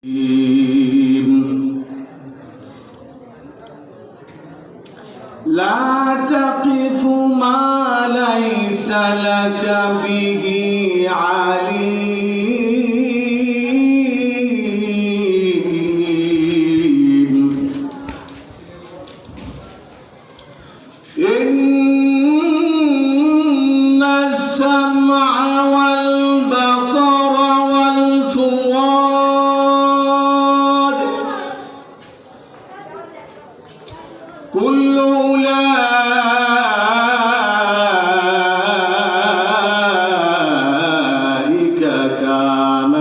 لا تقف ما ليس لك به عليم إن السمع والبصر والفؤاد كل أولئك كان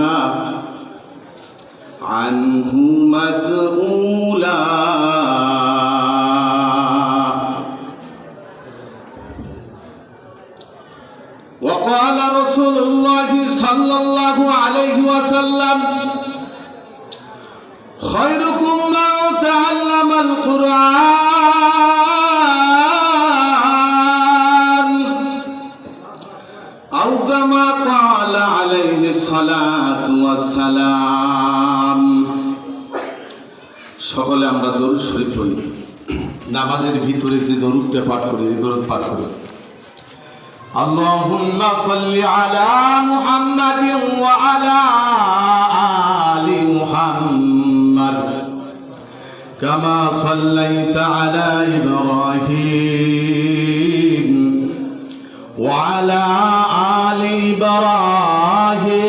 عنه مسؤولا وقال رسول الله صلى الله عليه وسلم خيركم من تعلم القرآن أو كما قال عليه الصلاة والسلام সকলে আমরা দরুদ শরীফ পড়ি নামাজের ভিতরে যে দরুদটা পাঠ করি এই দরুদ পাঠ করি اللهم صل على محمد وعلى آل محمد كما صليت على إبراهيم وعلى آل إبراهيم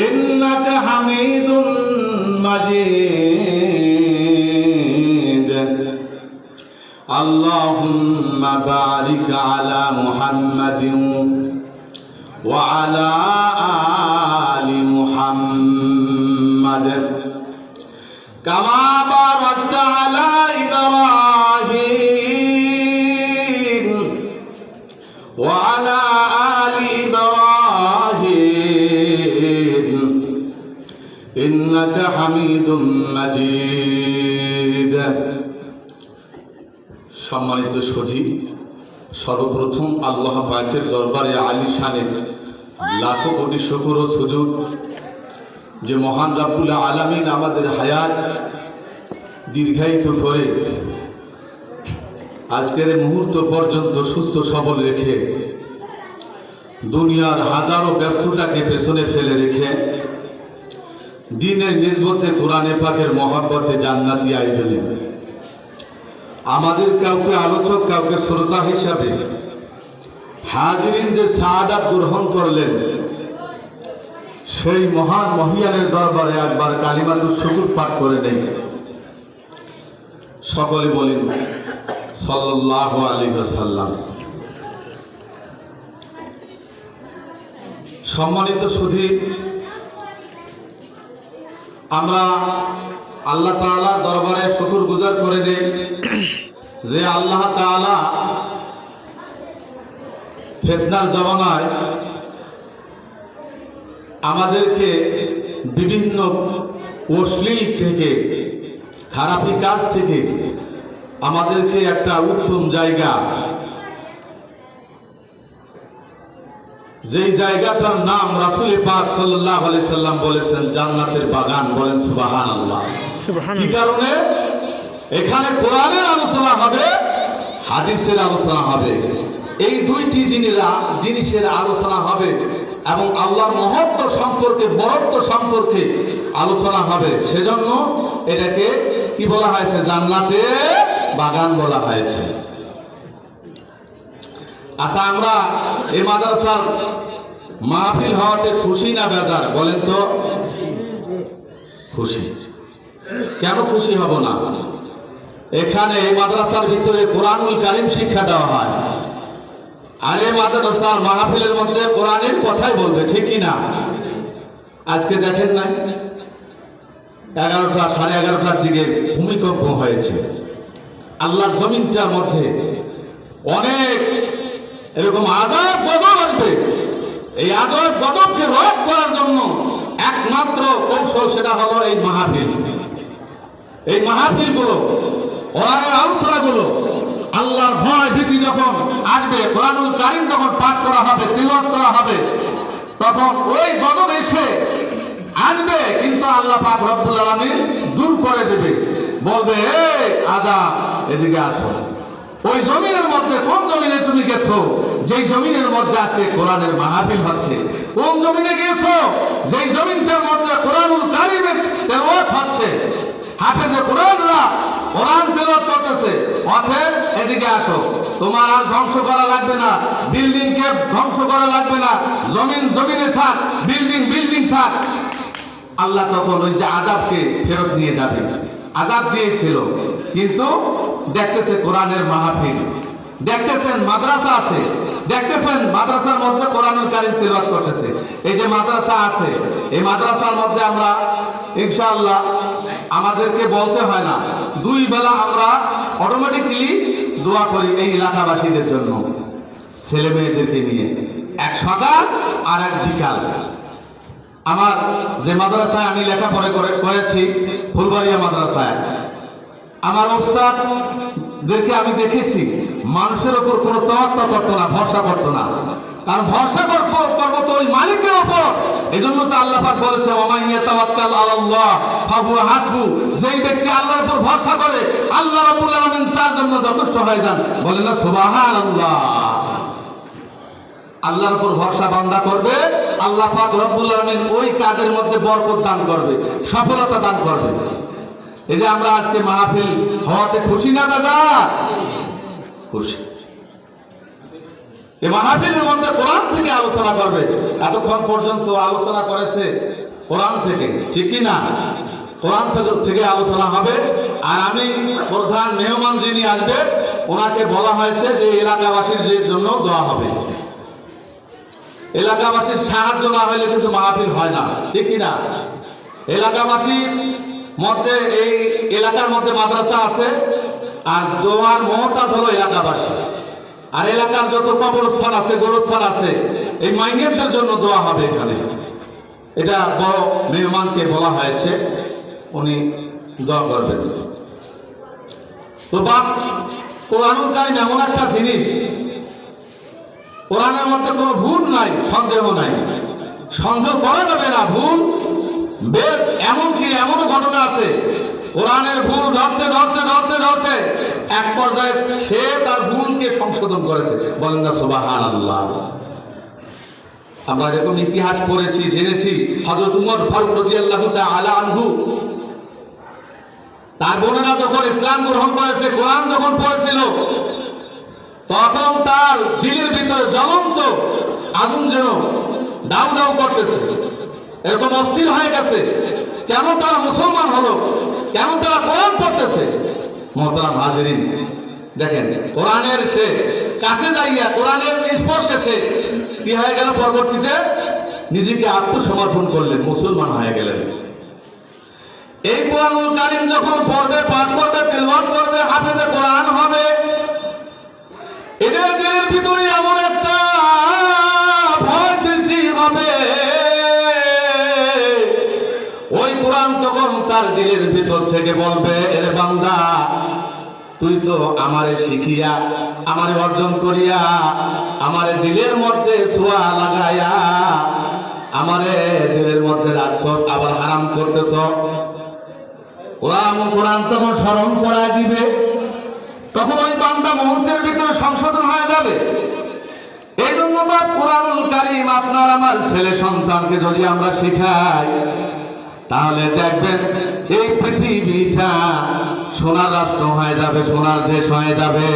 إنك حميد مجيد اللهم بارك على محمد وعلى آل محمد كما باركت على إبراهيم وعلى آل إبراهيم إنك حميد مجيد সম্মানিত সুধী, সর্বপ্রথম আল্লাহ পাকের দরবারে আলী শানে লাখো কোটি শুকর ও সুজুদ যে মহান রাব্বুল আলামিন আমাদের হায়াত দীর্ঘায়িত করে আজকের মুহূর্ত পর্যন্ত সুস্থ সবল রেখে দুনিয়ার হাজারো ব্যস্ততাকে পেছনে ফেলে রেখে দ্বীনের নিসবতে কোরআনে পাকের মহব্বতে জান্নাতি আয়োজনে আমাদের কাউকে আলোচক কাউকে শ্রোতা হিসাবে হাজিরিন যে সাআদাত গ্রহণ করলেন সেই মহান মহিয়ানের দরবারে একবার কালিমাতুশ শুকর পাঠ করে নেই। সকলে বলেন সাল্লাল্লাহু আলাইহি ওয়াসাল্লাম। সম্মানিত সুধী, আমরা আল্লাহ তাআলার দরবারে শুকরগুজার করে দেই যে আল্লাহ তাআলা ফিতনার জামানায় আমাদেরকে বিভিন্ন অশ্লীল থেকে খারাপি কাজ থেকে আমাদেরকে একটা উত্তম জায়গা, যেই জায়গাটার নাম রাসূল পাক সাল্লাল্লাহু আলাইহি সাল্লাম বলেছেন জান্নাতের বাগান। বলেন সুবহানাল্লাহ। কি কারণে? এখানে কোরআনের আলোচনা হবে, হাদিসের আলোচনা হবে, এই দুইটি জিনিসের আলোচনা হবে এবং আল্লাহর মহত্ব সম্পর্কে, বরত্ব সম্পর্কে আলোচনা হবে। সেজন্য এটাকে কি বলা হয়েছে? জান্নাতের বাগান বলা হয়েছে। আচ্ছা, আমরা এই মাদ্রাসার মাহফিল হওয়াতে খুশি না বেজার? বলেন তো। খুশি। কেন খুশি হব না? এখানে এই মাদ্রাসার ভিতরে কোরআনুল কারীম শিক্ষা দেওয়া হয়, আর এই মাদ্রাসার মাহফিলের মধ্যে কোরআনের কথাই বলবে, ঠিক কি না? আজকে দেখেন না 11টা, 11:30টার দিকে ভূমিকম্প হয়েছে। আল্লাহর জমিনটার মধ্যে অনেক এরকম আযাব গজব আসবে। এই আযাব গজবকে রদ করার জন্য একমাত্র কৌশল, সেটা হলো এই মাহফিল। এই মাহফিলগুলো, কোরআনের আলোচনাগুলো, আল্লাহর ভয় ভীতি যখন আসবে, কোরআনুল কারীম যখন পাঠ করা হবে, তিলাওয়াত করা হবে, তখন ওই গজব এসে আসবে, কিন্তু আল্লাহ পাক রব্বুল আলামিন দূর করে দেবে, বলবে এই আযাব এদিকে আসো। ওই জমিনের মধ্যে, কোন জমিনে তুমি গেছো? যেই জমিনের মধ্যে আজকে কোরআনের মাহফিল হচ্ছে। কোন জমিনে গেছো? যেই জমিনটার মধ্যে কোরআনুল কারীমের তেলাওয়াত হচ্ছে, হাফেজে কোরআনরা কোরআন তেলাওয়াত করতেছে। অতএব এদিকে আসো, তোমার আর ধ্বংস করা লাগবে না, বিল্ডিং কে ধ্বংস করা লাগবে না, জমিনে থাক, বিল্ডিং থাক। আল্লাহ তখন ওই যে আযাবকে ফেরত নিয়ে যাবে। আযাব দিয়েছিল, কিন্তু দেখতেছে কোরআনের মাহফিল, দেখতেছেন মাদ্রাসা আছে, দেখতেছেন মাদ্রাসার মধ্যে কোরআনুল কারীম তেলাওয়াত করতেছে। এই যে মাদ্রাসা আছে, এই মাদ্রাসার মধ্যে আমরা ইনশাআল্লাহ, আমাদেরকে বলতে হয় না, 2 বেলা আমরা অটোমেটিক্যালি দোয়া করি এই এলাকাবাসীদের জন্য, ছেলে মেয়েদেরকে নিয়ে, এক সকাল আর এক বিকাল। আমার যে মাদ্রাসায় আমি লেখাপড়া করেছি, ফুলবাড়িয়া মাদ্রাসায়, আমার ওস্তাদদেরকে আমি দেখেছি মানুষের ওপর কোনো তওয়াক্কুল করতো না, ভরসা করতো না। কারণ ভরসা করবো তো ওই মালিকের ওপর। এই জন্য তো আল্লাহ পাক বলেছে ওয়া ইয়াতাওয়াক্কাল আলাল্লাহ ফাহুয়া হাসবু। যেই ব্যক্তি আল্লাহর উপর ভরসা করে, আল্লাহ রাব্বুল আলামিন তার জন্য যথেষ্ট হয়ে যান। বলেন না সুবহানাল্লাহ। আল্লাহর উপর ভরসা বান্দা করবে, আল্লাহ পাক রব্বুল আলামিন ওই কাজের মধ্যে বরকত দান করবে, সফলতা দান করবে। এই যে আমরা আজকে মাহফিল হওয়াতে খুশি না দাদা? খুশি। এই মাহফিলের মধ্যে কোরআন থেকে আলোচনা করবে। এতক্ষণ পর্যন্ত আলোচনা করেছে কোরআন থেকে, ঠিক কি না? কোরআন থেকে আলোচনা হবে। আর আমি প্রধান মেহমান যিনি আসবে, ওনাকে বলা হয়েছে যে এলাকাবাসীর জন্য দোয়া হবে। এলাকাবাসীর সাহায্য না হলে কিন্তু মাহফিল হয় না, ঠিক কি না? এলাকাবাসীর মধ্যে, এই এলাকার মধ্যে মাদ্রাসা আছে, আর দোয়ার মহতাজ হলো এলাকাবাসী। আর এলাকার যত কবরস্থান আছে, গোরস্থান আছে, এই মাইনেরদের জন্য দোয়া হবে এখানে। এটা বড় মেহমানকে বলা হয়েছে, উনি দোয়া করবেন। তো বাপ, কোরআনুল কারীম এমন একটা জিনিস, কোরআনের মধ্যে কোনো ভুল নাই, সন্দেহ নাই, সন্দেহ করা যাবে না। ভুল বের, এমনকি এমনও ঘটনা আছে কোরআনের ভুল ধরতে এক পর্যায়ে সে তার ভুলকে সংশোধন করেছে। বলেন না সুবহানাল্লাহ। আমরা এরকম ইতিহাস পড়েছি, জেনেছি। হযরত উমর ফারুক রাদিয়াল্লাহু তাআলা আনহু, তার বোনেরা যখন ইসলাম গ্রহণ করেছে, কোরআন যখন পড়েছিল, তখন তার দিলের ভিতরে জ্বলন্ত আগুন যেন দাউ দাউ করতেছে, এরকম অস্থির হয়ে গেছে। কেন তারা মুসলমান হলো? কেন তারা কোরআন পড়তেছে? মুহতারাম হাজিরিন, দেখেন কোরআনের সে কাছে যাইয়া, কোরআনের স্পর্শে সে কি হয়ে গেল? পরবর্তীতে নিজেকে আত্মসমর্পণ করলেন, মুসলমান হয়ে গেলেন। এই কোরআনুল কারীম যখন পড়বে, পাঠ করবে, তিলাওয়াত করবে, হাফেজে কোরআন হবে, এদের দিলের ভিতরে এমন একটা ভয় সৃষ্টি হবে, ওই কোরআন তখন তার দিলের ভিতর থেকে বলবে, এরে বান্দা, তুই তো আমারে শিখিয়া, আমারে অর্জন করিয়া, আমারে দিলের মধ্যে ছোঁয়া লাগাইয়া, আমারে দিলের মধ্যে রাখছস, আবার হারাম করতেছ। কোরআন তখন স্মরণ করায় দিবে, তখন ওই বান্দা মুহূর্তের ভিতরে সংশোধন হয়ে যাবে। এই জন্য কোরআনুল কারীম আপনার আমার ছেলে সন্তানকে যদি আমরা শিখাই, তাহলে দেখবেন এই পৃথিবীটা সোনার রাষ্ট্র হয়ে যাবে, সোনার দেশ হয়ে যাবে।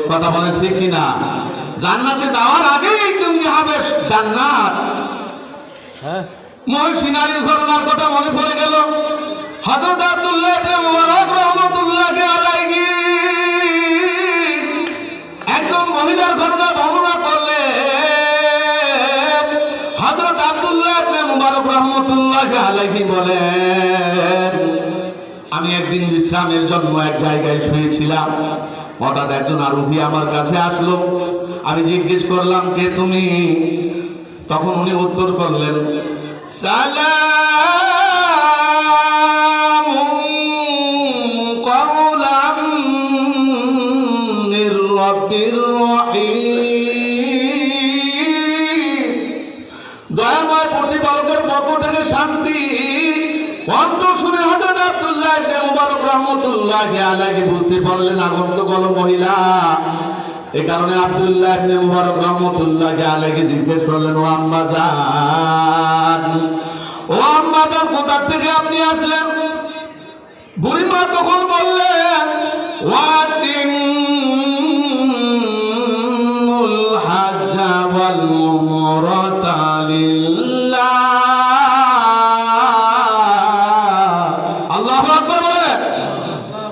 কথা বলেন ঠিক কিনা? জান্নাতে যাওয়ার আগেই তুমি হবে জান্নাত। মহিষী নারীর ঘটনার কথা মনে পড়ে গেল। হযরত আব্দুল্লাহ ইবনে মুবারক রাহমাতুল্লাহি আলাইহি একজন মহিলার ঘটনা বর্ণনা করলেন। হযরত আব্দুল্লাহ ইবনে মুবারক রাহমাতুল্লাহি আলাইহি বলেন, আমি একদিন বিশ্রামের জন্য এক জায়গায় শুয়েছিলাম, হঠাৎ একজন আরোহী আমার কাছে আসলো। আমি জিজ্ঞেস করলাম, কে তুমি? তখন উনি উত্তর করলেন, সালামুন কাওলাম মির রাব্বির রাহিম। মুবারক রাহমাতুল্লাহি আলাইহি বুঝতে পারলেন আগন্তুক মহিলা। এই কারণে আব্দুল্লাহ ইবনে মুবারক রাহমাতুল্লাহি আলাইহি জিজ্ঞেস করলেন, ও আম্মা জান, ও আম্মা জান, কোথা থেকে আপনি আসলেন? বুড়িমা তখন বললেন, ওয়াতিমুল হাজ্জা ওয়াল উমরাতা লিল্লাহ। আল্লাহু আকবার বলে,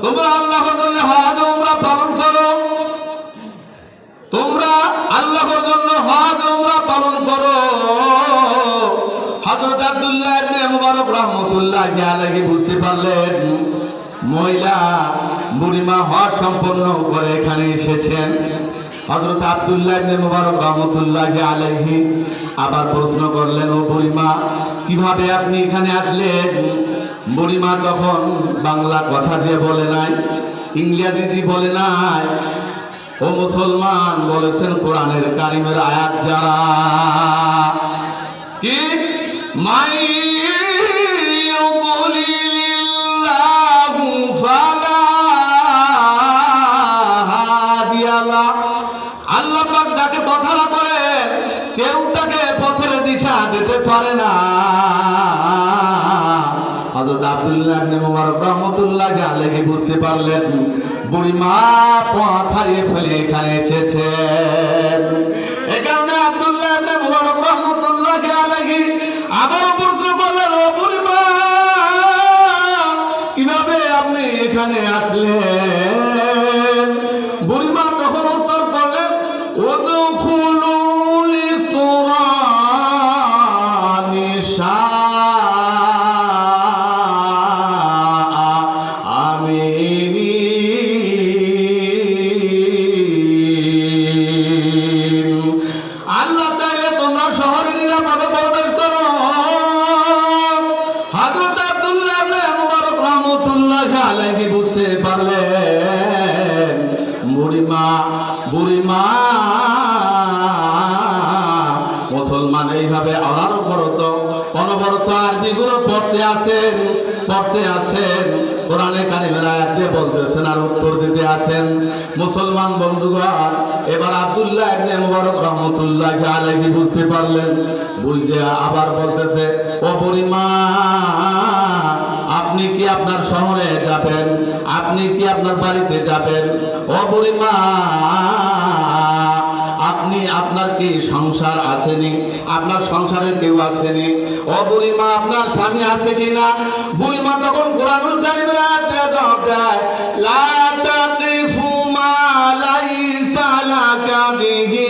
তোমরা আল্লাহর জন্য হজ উমরা পালন করো, তোমরা আল্লাহর জন্য হজ উমরা পালন করো। হযরত আব্দুল্লাহ ইবনে মুবারক রাহমাতুল্লাহি আলাইহি বুঝতে পারলেন মহিলা বুড়িমা হজ সম্পন্ন করে এখানে এসেছেন। হযরত আব্দুল্লাহ ইবনে মুবারক রাহমাতুল্লাহি আলাইহি আবার প্রশ্ন করলেন, ও বুড়িমা, কিভাবে আপনি এখানে আসলেন? বুড়িমা তখন বাংলা কথা দিয়ে বলে নাই, ইংরেজি দিয়ে বলে নাই, ও মুসলমান, বলেছেন কোরআনের কারিমের আয়াত যারা কি মাই ইউদ্লিলিল্লাহু ফালা হাদিয়া লাহ। আল্লাহ পাক যাকে পথহারা করে কেউ তাকে পথের দিশা দিতে পারে না। হযরত আব্দুল্লাহ ইবনে মুবারক রাহমাতুল্লাহি আলাইহি বুঝতে পারলেন বুড়িমা পথ হারিয়ে ফেলে এখানে এসেছেন। এই কারণে আব্দুল্লাহ ইবনে মুবারক রাহমাতুল্লাহি আলাইহি আবারও প্রশ্ন করলেন, ও বুড়িমা, কিভাবে আপনি এখানে আসলেন? বুড়িমা তখন উত্তর করলেন, উদখুলু লিসরানি আল্লাহ চাইলে তোমরা শহরে নিরাপদে প্রবেশ করো। হযরত আব্দুল্লাহ ইবনে মুবারক রাহমাতুল্লাহি আলাইহি বুঝতে পারলেন বুড়িমা মুসলমান এইভাবে অনবরত আরবিগুলো পড়তে আছেন কোরআনে কারিমের আয়াত দিয়ে বলতেছেন আর উত্তর দিতে আছেন। মুসলমান বন্ধুগণ, এবার আব্দুল্লাহ ইবনে মুবারক রাহমাতুল্লাহি আলাইহি বুঝতে পারলেন, বুঝে আবার বলতেছে, ও বুড়িমা, আপনি কি আপনার শহরে যাবেন? আপনি কি আপনার বাড়িতে যাবেন? ও বুড়িমা, আপনার কি সংসার আসেনি? আপনার সংসারে কেউ আসেনি? ও বুড়িমা, আপনার স্বামী আছে কিনা? বুড়িমা তখন কোরআনুল কারীমের আয়াত দিয়ে জবাব দেয়, লা তাকিফু মা লাইসা লাকা বিহি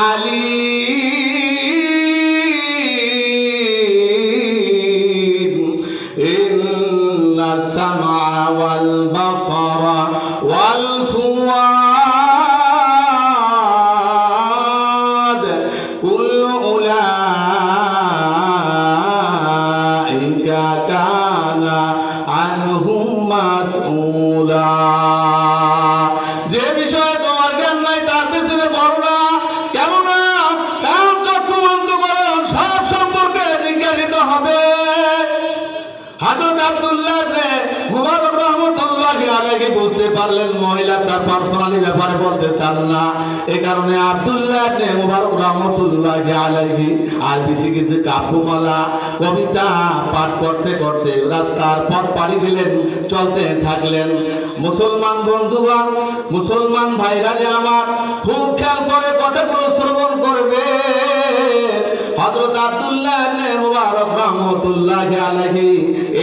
আলিম, ইন্নাস সামআ ওয়াল বাসারা ওয়াল ফুয়াদ কুল্লু উলাইকা কানা আনহু মাসউলা। যে বিষয়ে তোমার জ্ঞান নাই তার পিছনে পড়ো না, কেননা কান চক্ষু বন্ধ করো, সব সম্পর্কে জিজ্ঞাসিত হবে। হযরত আব্দুল্লাহ ইবনে মুবারক রাহমাতুল্লাহি আলাইহি বুঝতে পারলেন মহিলা তার পার্সোনালি ব্যাপারে বলতে চান না। এই কারণে আব্দুল্লাহ ইবনে মুবারক রাহমাতুল্লাহি আলাইহি আরবি থেকে যে কাব্যমালা কবিতা পাঠ করতে করতে রাস্তার পথ পাড়ি দিলেন, চলতে থাকলেন। মুসলমান বন্ধুগণ, মুসলমান ভাইরা যে আমার খুব খেয়াল করে কথাগুলো শ্রবণ করবে। হযরত আব্দুল্লাহ ইবনে মুবারক রাহমাতুল্লাহি আলাইহি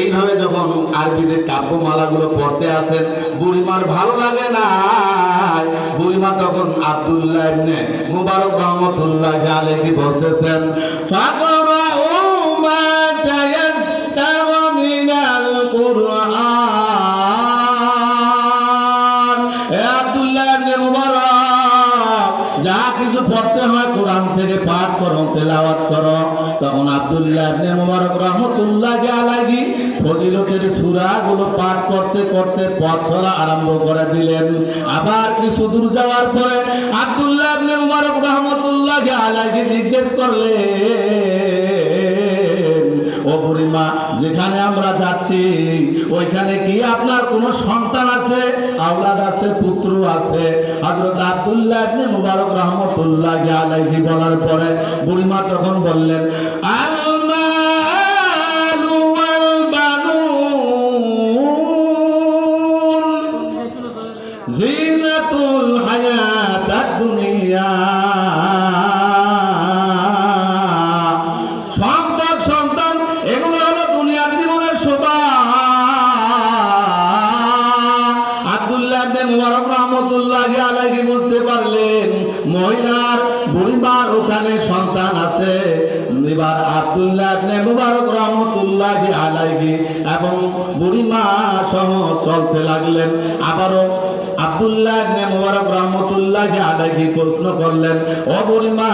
এইভাবে যখন আরবিতে কাব্যমালাগুলো পড়তে আসেন, বুড়িমার ভালো লাগে না। বুড়িমা তখন আব্দুল্লাহ ইবনে মুবারক রাহমাতুল্লাহি আলাইহি বলতেছেন, ফাকরাউ মা তায়াসসারা মিনাল কুরআন। হে আব্দুল্লাহ ইবনে মুবারক, যা কিছু পড়তে হয় কোরআন থেকে পাঠ করো, তেলাওয়াত করো। তখন আব্দুল্লাহ ইবনে মুবারক রাহমাতুল্লাহি আলাইহি ফজিলতের সূরাগুলো পাঠ করতে করতে পথ চলা আরম্ভ করে দিলেন। আবার কিছু দূর যাওয়ার পরে আব্দুল্লাহ ইবনে মুবারক রাহমাতুল্লাহি আলাইহি জিজ্ঞেস করলেন, ও ও বুড়িমা, যেখানে আমরা যাচ্ছি ওইখানে কি আপনার কোনো সন্তান আছে, আওলাদ আছে, পুত্র আছে? হযরত আব্দুল্লাহ ইবনে মুবারক রাহমাতুল্লাহি আলাইহি বলার পরে বুড়িমা তখন বললেন, আল মালু ওয়াল বানুন জিনাতুল হায়াতাদ দুনিয়া। সন্তান এগুলো হলো দুনিয়ার জীবনের শোভা। আব্দুল্লাহ ইবনে মুবারক রাহমাতুল্লাহি আলাইহি বুঝতে পারলেন মহিলার বুড়িমার ওখানে সন্তান আছে। এবার আব্দুল্লাহ ইবনে মুবারক রাহমাতুল্লাহি আলাইহি এবং বুড়িমা সহ চলতে লাগলেন। আবারও আব্দুল্লাহ ইবনে মুবারক রাহমাতুল্লাহি আলাইহি প্রশ্ন করলেন, ও বুড়িমা।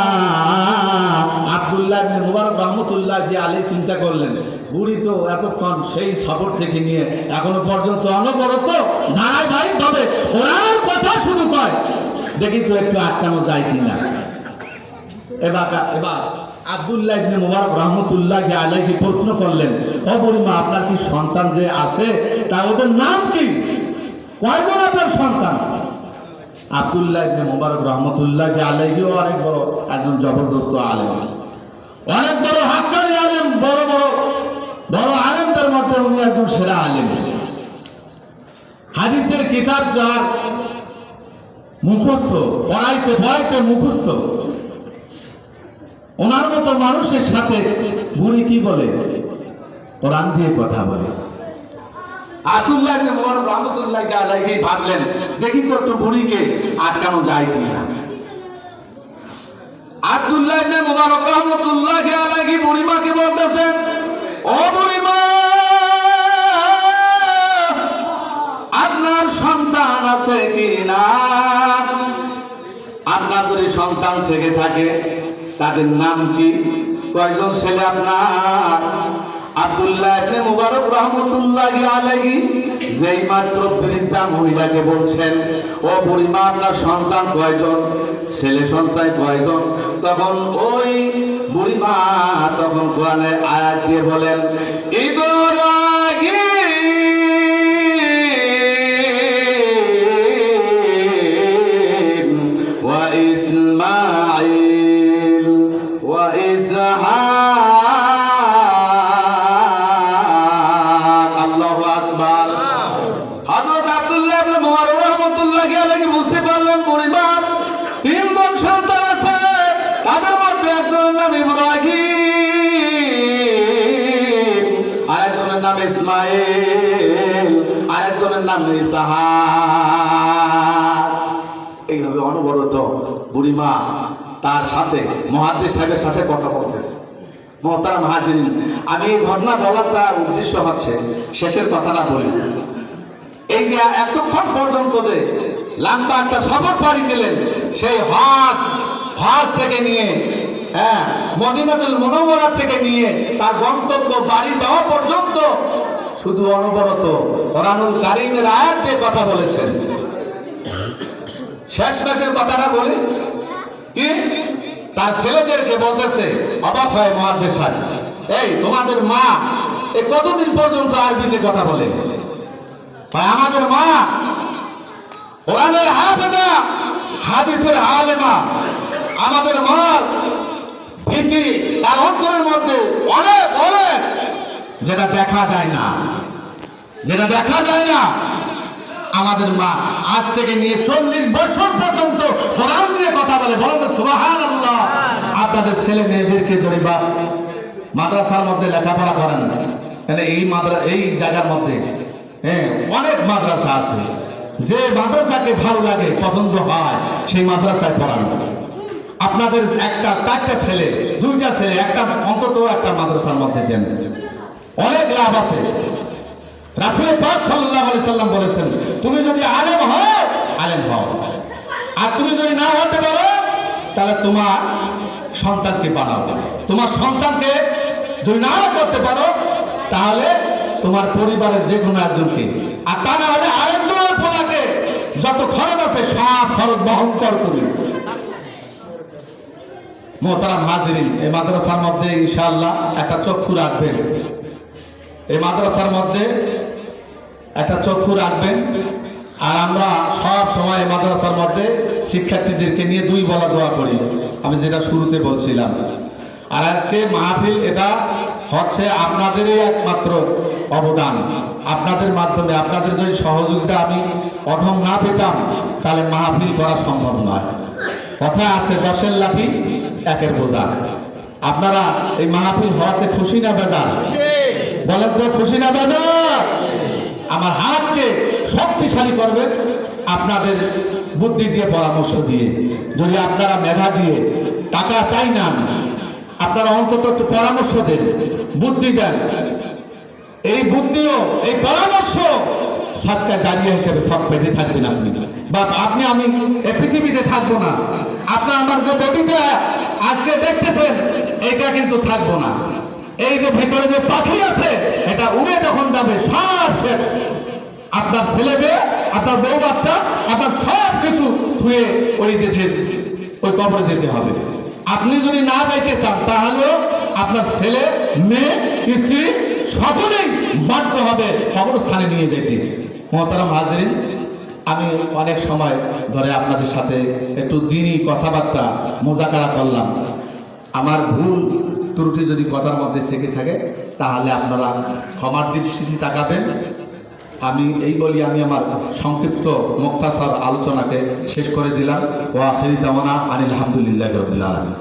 আব্দুল্লাহ ইবনে মুবারক রাহমাতুল্লাহি আলাইহি চিন্তা করলেন, বুড়ি তো এতক্ষণ সেই সফর থেকে নিয়ে এখনো পর্যন্ত অনবরত ধারাবাহিকভাবে কোরআনের কথা শুরু করে, দেখি তো একটু আটকানো যায় কিনা। এবার আব্দুল্লাহ ইবনে মুবারক রাহমাতুল্লাহি আলাইহি প্রশ্ন করলেন, ও বুড়িমা, আপনার কি সন্তান যে আছে তা ওদের নাম কি? কয়জন আপনার সন্তান? আব্দুল্লাহ ইবনে মুবারক রাহমাতুল্লাহি আলাইহি অনেক বড় একজন জবরদস্ত আলেম, অনেক বড় হাক্কানি আলেম, বড় আলেমদের মধ্যে উনি একজন সেরা আলেম। হাদিসের কিতাব যার মুখস্থ, পড়াইতে মুখস্থ, ওনার মতো মানুষের সাথে বুড়ি কি বলে? কোরআন দিয়ে কথা বলে। আব্দুল্লাহ ইবনে মুবারক রাহমাতুল্লাহি আলাইহি ভাবলেন, দেখি তো একটু বুড়িকে আটকানো যায় কিনা। আব্দুল্লাহ ইবনে মুবারক রাহমাতুল্লাহি আলাইহি বুড়িমাকে বলতেছেন, ও বুড়িমা, আপনার সন্তান আছে কি না? আপনার যদি সন্তান থেকে থাকে তাদের নাম কি? কয়জন ছেলে আপনার? আব্দুল্লাহ ইবনে মুবারক রাহমাতুল্লাহি আলাইহি যেই মাত্র বৃদ্ধা মহিলাকে বলছেন, ও বুড়িমা, আপনার সন্তান কয়জন, ছেলে সন্তান কয়জন, তখন ওই বুড়িমা তখন কোরআনের আয়াত দিয়ে বলেন, ইব্রাহিম ওয়া ইসমাঈল ওয়া ইসহাক। আল্লাহু আকবার। হযরত আব্দুল্লাহ ইবনে মুবারক রাহমাতুল্লাহি আলাইহি বুঝতে পারলেন বুড়িমা তিনজন সন্তান আছে, তাদের মধ্যে একজনের নাম ইব্রাহিম, আরেকজনের নাম ইসমাঈল, আরেকজনের নাম ইসহাক। এইভাবে অনবরত বুড়িমা তার সাথে মুহাদ্দিস সাহেবের সাথে কথা বলতেছে। মুহতারাম হাজিরিন, আমি এই ঘটনা বলার তার উদ্দেশ্য হচ্ছে শেষের কথাটা বলি। এই যে এতক্ষণ পর্যন্ত যে লম্বা একটা সফর পাড়ি দিলেন, সেই হজ থেকে নিয়ে মদিনাতুল মুনাওয়ারা থেকে নিয়ে তার গন্তব্য বাড়ি যাওয়া পর্যন্ত শুধু অনবরত কোরআনুল কারীমের আয়াত দিয়ে কথা বলেছেন। শেষ মাসের কথাটা বলি কি, তার ছেলেদেরকে বলতেছে, অবাক হয় মুহাদ্দিস সাহেব, এই তোমাদের মা এই কতদিন পর্যন্ত আরবিতে কথা বলে? আমাদের মা কোরআনের হাফেজা, হাদিসের আলেমা। আমাদের মার ভীতি তার অন্তরের মধ্যে অনেক যেটা দেখা যায় না। আমাদের মা আজ থেকে নিয়ে 40 বছর পর্যন্ত কোরআন নিয়ে কথা বলে। বলেন সুবহানাল্লাহ। আপনাদের ছেলে মেয়েদেরকে যদি বা মাদ্রাসার মধ্যে লেখাপড়া করেন, এই জায়গার মধ্যে অনেক মাদ্রাসা আছে, যে মাদ্রাসাকে ভালো লাগে, পছন্দ হয়, সেই মাদ্রাসায় পড়ান। আপনাদের চারটা ছেলে, দুইটা ছেলে অন্তত একটা মাদ্রাসার মধ্যে দেন, অনেক লাভ আছে। রাসূল পাক সাল্লাল্লাহু আলাইহি সাল্লাম বলেছেন, তুমি যদি আলেম হও, আর তুমি যদি না হতে পারো, তাহলে তোমার সন্তানকে বানাও। তোমার সন্তানকে যদি না করতে পারো, তাহলে তোমার পরিবারের যে কোনো একজনকে, আর তা না হলে আরেকজনের পোলাকে যত খরচ আছে সব খরচ বহন করো তুমি। মোহতারাম হাজিরিন, এই মাদ্রাসার মধ্যে ইনশাআল্লাহ একটা চক্ষু রাখবেন, এই মাদ্রাসার মধ্যে একটা চক্ষু রাখবেন। আর আমরা সব সময় এই মাদ্রাসার মধ্যে শিক্ষার্থীদেরকে নিয়ে দুই বেলা দোয়া করি, আমি যেটা শুরুতে বলছিলাম। আর আজকে মাহফিল এটা হচ্ছে আপনাদেরই একমাত্র অবদান। আপনাদের মাধ্যমে, আপনাদের যদি সহযোগিতা আমি অধম না পেতাম তাহলে মাহফিল করা সম্ভব নয়। কথা আছে, 10-এর লাঠি 1-এর বোঝা। আপনারা এই মাহফিল হওয়াতে খুশি না বেজার? বলেন তো, খুশি না বেজার? আমার হাতকে শক্তিশালী করবেন আপনাদের বুদ্ধি দিয়ে, পরামর্শ দিয়ে। যদি আপনারা মেধা দিয়ে, টাকা চাই না, আপনারা অন্তত একটু পরামর্শ দেন, বুদ্ধি দেন। এই বুদ্ধিও, এই পরামর্শ সাদকা জারিয়া হিসেবে সব পেতে থাকবেন আপনি, বা আপনি আমি এই পৃথিবীতে থাকবো না। আপনার আমার যে বডিটা আজকে দেখতেছেন এটা কিন্তু থাকবো না। এই যে ভেতরে যে পাখি আছে এটা উড়ে যখন যাবে সব শেষ। আপনার ছেলে মেয়ে, আপনার বউ বাচ্চা, আপনার সব কিছু ধুয়ে ওই দেশে ওই কবরে যেতে হবে। আপনি যদি না যাইতে চান তাহলেও আপনার ছেলে মেয়ে স্ত্রী সকলেই বাধ্য হবে কবরস্থানে নিয়ে যেতে। মোহতারাম হাজিরিন, আমি অনেক সময় ধরে আপনাদের সাথে একটু দিনই কথাবার্তা মোজাকারা করলাম। আমার ভুল ত্রুটি যদি কথার মধ্যে থেকে থাকে তাহলে আপনারা ক্ষমার দৃষ্টিতে তাকাবেন। আমি এই বলি আমি আমার সংক্ষিপ্ত মুক্তাসার আলোচনাকে শেষ করে দিলাম। ওয়া আখিরি দাওয়ানা আনিল হামদুলিল্লাহি রাব্বিল আলামিন।